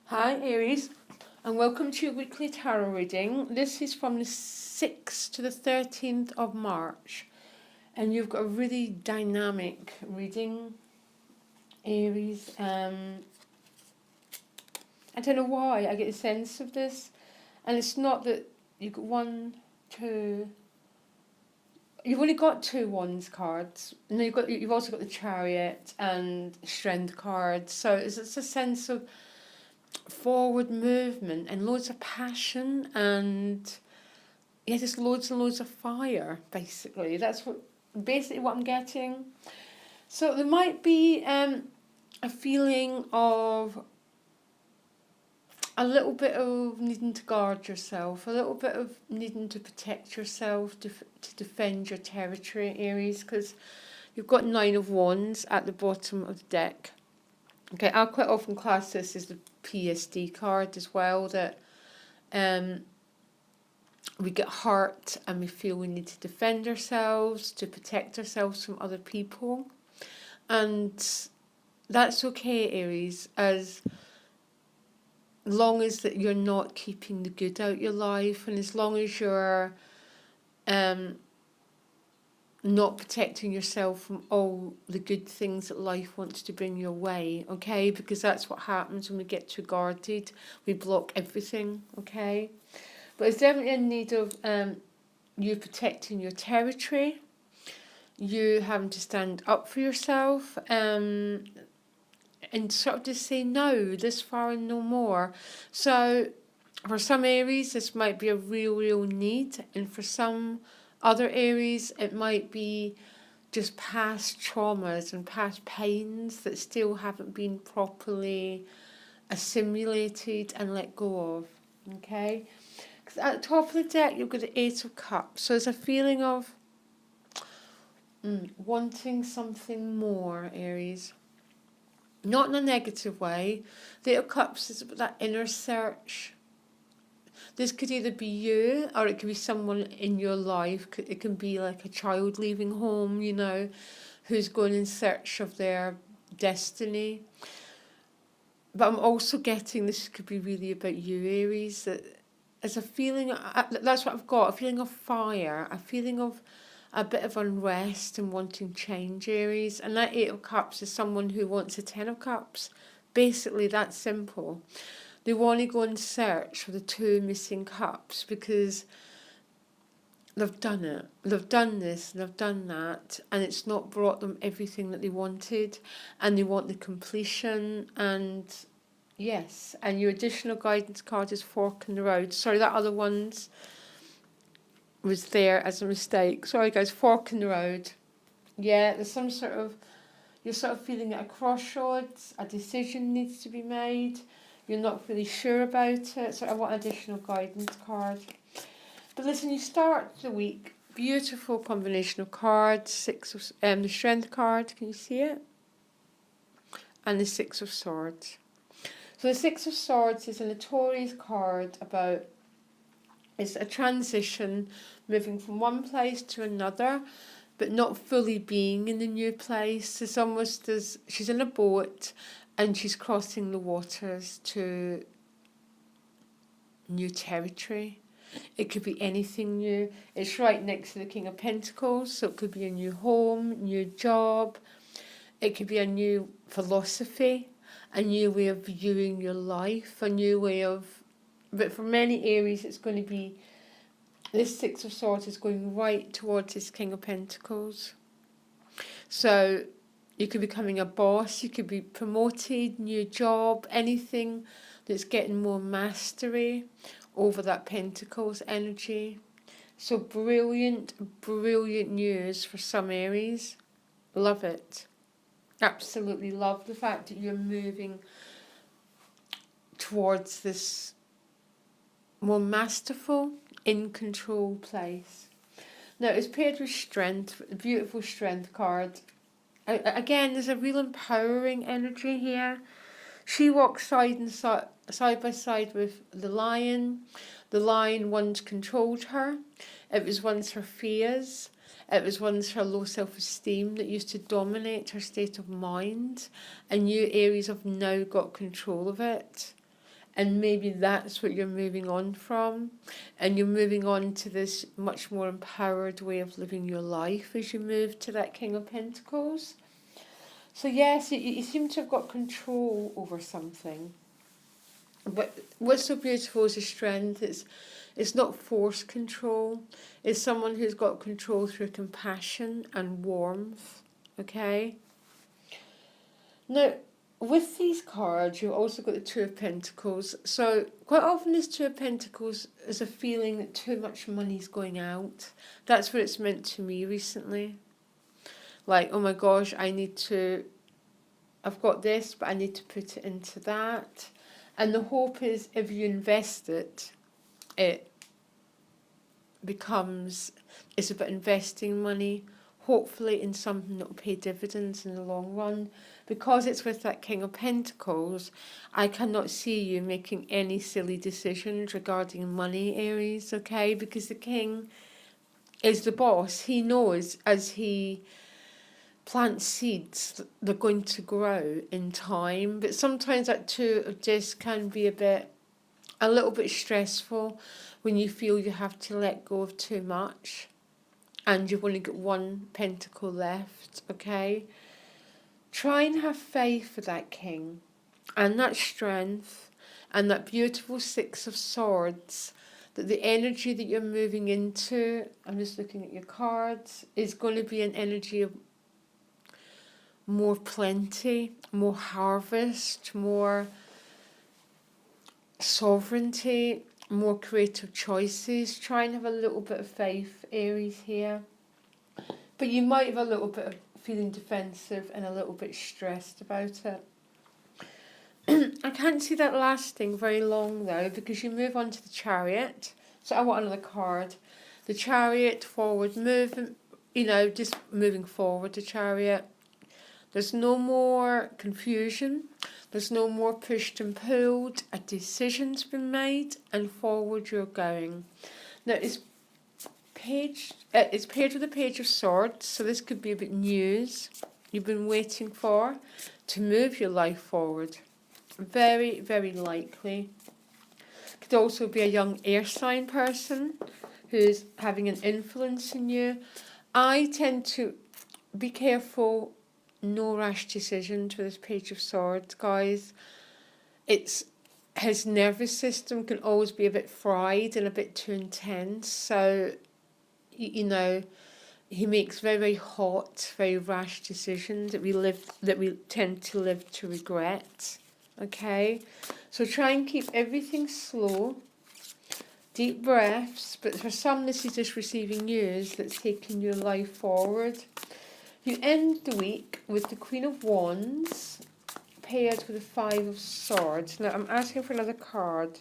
Hi Aries, and welcome to your weekly tarot reading. This is from the 6th to the 13th of March, and you've got a really dynamic reading, Aries. I don't know why I get a sense of this, and it's not that you've got one, two. You've only got two wands cards. And you've also got the Chariot and Strength cards. So it's a sense of forward movement and loads of passion and just loads and loads of fire. That's basically what I'm getting. So there might be a feeling of a little bit of needing to guard yourself, a little bit of needing to protect yourself, to defend your territory, Aries, because you've got 9 of Wands at the bottom of the deck. Okay, I'll quite often class this as the PSD card as well, that we get hurt and we feel we need to defend ourselves, to protect ourselves from other people. And that's okay, Aries, as long as that you're not keeping the good out your life, and as long as you're not protecting yourself from all the good things that life wants to bring your way, okay? Because that's what happens when we get too guarded. We block everything, okay? But it's definitely a need of you protecting your territory, you having to stand up for yourself, and sort of just say no, this far and no more. So for some Aries, this might be a real need, and for some other Aries, it might be just past traumas and past pains that still haven't been properly assimilated and let go of, okay? Because at the top of the deck, you've got the 8 of Cups, so there's a feeling of wanting something more, Aries. Not in a negative way. The 8 of Cups is about that inner search. This could either be you or it could be someone in your life. It can be like a child leaving home, who's going in search of their destiny. But I'm also getting this could be really about you, Aries. That there's a feeling, that's what I've got, a feeling of fire, a feeling of a bit of unrest and wanting change, Aries. And that 8 of Cups is someone who wants a 10 of Cups. Basically, that's simple. They want to go and search for the 2 missing cups because they've done it. They've done this, they've done that, and it's not brought them everything that they wanted, and they want the completion. And yes, and your additional guidance card is Fork in the Road. Sorry, that other one's was there as a mistake. Sorry guys, Fork in the Road. Yeah, there's some sort of, you're sort of feeling at a crossroads, a decision needs to be made, you're not really sure about it, so I want additional guidance card. But listen, you start the week, beautiful combination of cards, the Strength card, can you see it? And the 6 of Swords. So the 6 of Swords is a notorious card about, it's a transition, moving from one place to another, but not fully being in the new place. It's almost as she's in a boat and she's crossing the waters to new territory. It could be anything new. It's right next to the King of Pentacles, so it could be a new home, new job. It could be a new philosophy, a new way of viewing your life, a new way of... But for many Aries, it's going to be... This 6 of Swords is going right towards this King of Pentacles. So you could be becoming a boss, you could be promoted, new job, anything that's getting more mastery over that Pentacles energy. So brilliant news for some Aries. Love it. Absolutely love the fact that you're moving towards this more masterful, in control place. Now it's paired with Strength, a beautiful Strength card. Again, there's a real empowering energy here. She walks side by side with the lion. The lion once controlled her. It was once her fears. It was once her low self-esteem that used to dominate her state of mind. And you, Aries, have now got control of it. And maybe that's what you're moving on from. And you're moving on to this much more empowered way of living your life as you move to that King of Pentacles. So yes, you seem to have got control over something. But what's so beautiful is the strength. It's not forced control. It's someone who's got control through compassion and warmth. Okay? Now, with these cards, you've also got the Two of Pentacles. So quite often this Two of Pentacles is a feeling that too much money's going out. That's what it's meant to me recently. Like, oh my gosh, I've got this, but I need to put it into that. And the hope is if you invest it, it becomes, it's about investing money, hopefully in something that will pay dividends in the long run. Because it's with that King of Pentacles, I cannot see you making any silly decisions regarding money, Aries, okay? Because the King is the boss. He knows as he plants seeds, they're going to grow in time. But sometimes that Two of Discs can be a little bit stressful when you feel you have to let go of too much and you've only got one pentacle left, okay? Try and have faith for that King and that strength and that beautiful Six of Swords, that the energy that you're moving into, I'm just looking at your cards, is going to be an energy of more plenty, more harvest, more sovereignty, more creative choices. Try and have a little bit of faith, Aries, here. But you might have a little bit of feeling defensive and a little bit stressed about it. I can't see that lasting very long though, because you move on to the Chariot. So I want another card. The Chariot, forward movement, just moving forward, the Chariot. There's no more confusion. There's no more pushed and pulled. A decision's been made and forward you're going. Now it's paired with a Page of Swords, so this could be a bit news you've been waiting for to move your life forward. Very, very likely. Could also be a young air sign person who's having an influence in you. I tend to be careful, no rash decisions with this Page of Swords, guys. His nervous system can always be a bit fried and a bit too intense, so he makes very, very hot, very rash decisions that we tend to live to regret. Okay, so try and keep everything slow, deep breaths. But for some, this is just receiving news that's taking your life forward. You end the week with the Queen of Wands paired with the Five of Swords. Now I'm asking for another card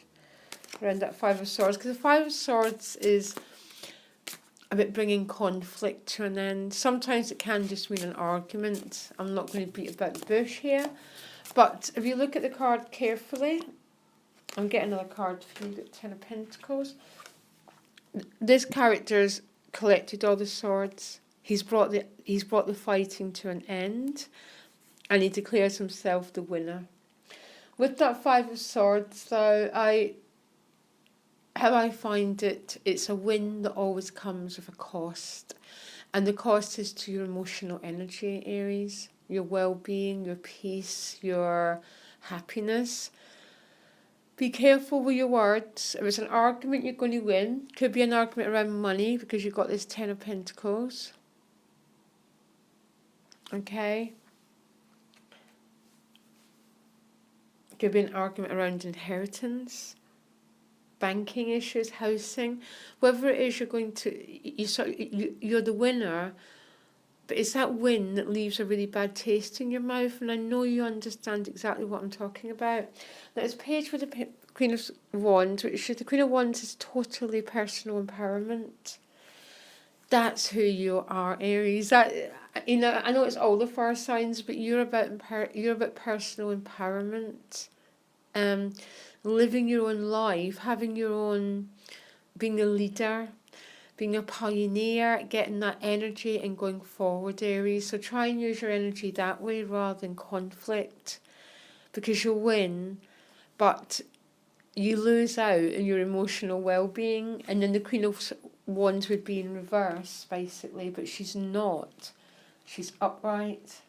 around that Five of Swords, because the Five of Swords is about bringing conflict to an end. Sometimes it can just mean an argument. I'm not going to beat about the bush here. But if you look at the card carefully, I'm getting another card for you, the Ten of Pentacles. This character's collected all the swords. He's brought the fighting to an end, and he declares himself the winner. With that Five of Swords, though, how I find it's a win that always comes with a cost. And the cost is to your emotional energy, Aries, your well-being, your peace, your happiness. Be careful with your words. If it's an argument you're going to win, could be an argument around money because you've got this Ten of Pentacles. Okay? Could be an argument around inheritance, banking issues, housing, whatever it is you're going to, you're the winner, but it's that win that leaves a really bad taste in your mouth, and I know you understand exactly what I'm talking about. Now it's paired with the Queen of Wands, which is the Queen of Wands is totally personal empowerment. That's who you are, Aries. I know it's all the fire signs, but you're about personal empowerment. Living your own life, having your own, being a leader, being a pioneer, getting that energy and going forward, Aries. So try and use your energy that way rather than conflict, because you'll win, but you lose out in your emotional well-being, and then the Queen of Wands would be in reverse, basically, but she's not. She's upright,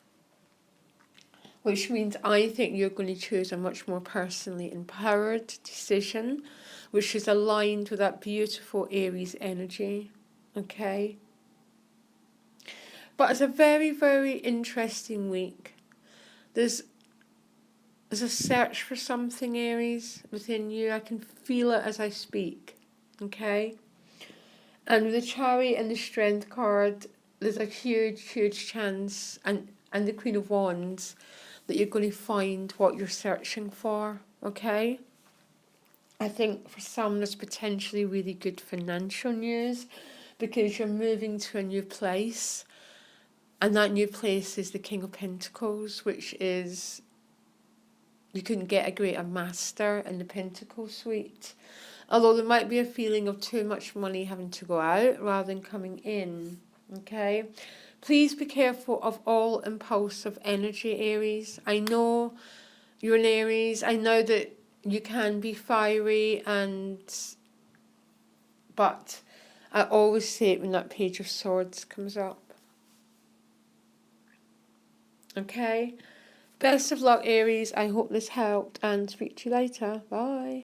which means I think you're going to choose a much more personally empowered decision, which is aligned with that beautiful Aries energy, okay? But it's a very, very interesting week. There's a search for something, Aries, within you. I can feel it as I speak, okay? And with the Chariot and the Strength card, there's a huge, huge chance, and the Queen of Wands, that you're going to find what you're searching for, okay? I think for some there's potentially really good financial news because you're moving to a new place, and that new place is the King of Pentacles, which is, you couldn't get a greater master in the Pentacle suite. Although there might be a feeling of too much money having to go out rather than coming in, okay? Please be careful of all impulsive energy, Aries. I know you're an Aries. I know that you can be fiery, but I always say it when that Page of Swords comes up. Okay? Best of luck, Aries. I hope this helped, and speak to you later. Bye.